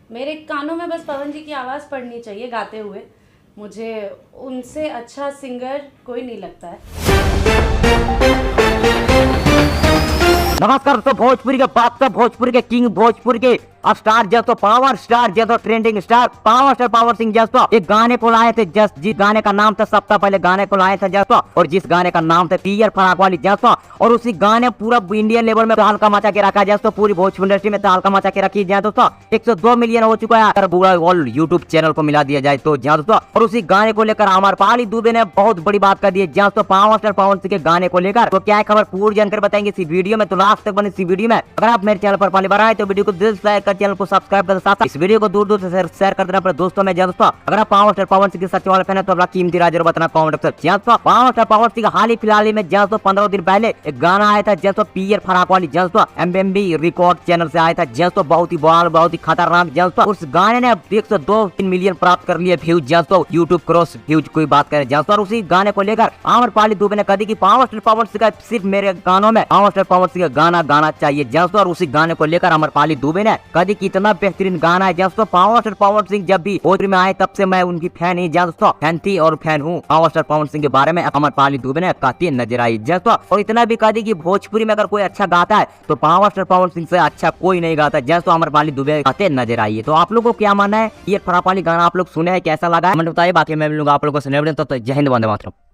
मेरे कानों में बस पवन जी की आवाज़ पड़नी चाहिए गाते हुए। मुझे उनसे अच्छा सिंगर कोई नहीं लगता है। नमस्कार दोस्तों, भोजपुरी के बादशाह, भोजपुरी के किंग, भोजपुरी के स्टार जैसो पावर स्टार जैसो trending star power star power Singh जैसो एक गाने को लाए थे। जिस गाने का नाम था सप्ताह पहले गाने को लाए थे जैसो, और जिस गाने का नाम था पीयर फराक वाली जैसो, और उसी गाने पूरा इंडियन लेवल में हल्का मचा के रखा जैसो, पूरी भोजपुरी इंडस्ट्री में हल्का मचा के रखी जाए दोस्तों। 102 मिलियन हो चुका है अगर पूरा ऑल यूट्यूब चैनल को मिला दिया जाए तो जहाँ दोस्तों। और उसी गाने को लेकर अमरपाली दुबे ने बहुत बड़ी बात कर दी है जहाँ पावर स्टार पवन सिंह के गाने को लेकर। तो क्या है खबर पूरी जानकर बताएंगे इसी वीडियो में, तो लास्ट तक बने इसी वीडियो में। अगर आप मेरे चैनल पर पहली बार आए तो वीडियो को दिल से लाइक कर, चैनल को सब्सक्राइब कर, साथ इस वीडियो को दूर दूर से शेयर कर देना अपने दोस्तों में। दोस्तों अगर आप पावर स्टार पवन सिंह के सच्चे वाले फैन है तो अपना कीमती राय जरूर बताना कमेंट कर। पावर स्टार पवन सिंह हाल ही फिलहाल में 15 दिन पहले एक गाना आया था जैसो पीयर फराक वाली जैसो एमबीएमबी रिकॉर्ड चैनल से आया था जैसो, बहुत ही बवाल, बहुत ही खतरनाक जैसो। उस गाने ने 102 मिलियन प्राप्त कर लिए व्यूज जैसो, यूट्यूब क्रॉस व्यूज कोई बात करे जैसो। और उसी गाने को लेकर अमरपाली दुबे ने कहा कि पावर स्टार पवन सिंह का सिर्फ मेरे गानों में पावर स्टार पवन सिंह का गाना गाना चाहिए जैसो। और उसी गाने को लेकर अमरपाली दुबे ने कहा कि इतना बेहतरीन गाना है जैसो। पावर स्टार पवन सिंह जब भी भोजपुरी में आए तब से मैं उनकी फैन ही जैसो, फैन थी और फैन हूँ। पावर स्टार पवन सिंह के बारे में अमरपाली दुबे ने कहती नजर आई जैसो। और इतना भी कहा कि भोजपुरी में अगर कोई अच्छा गाता है तो पावर स्टार पवन सिंह से अच्छा कोई नहीं गाता जैसो अमरपाली दुबे कहते नजर आई है। तो आप लोगों को क्या मानना है, ये फरापाली गाना आप लोग सुने हैं, कैसा लगा है कमेंट बताइए। बाकी मैं मिलूंगा आप लोगों से, तो जय हिंद, वंदे मातरम।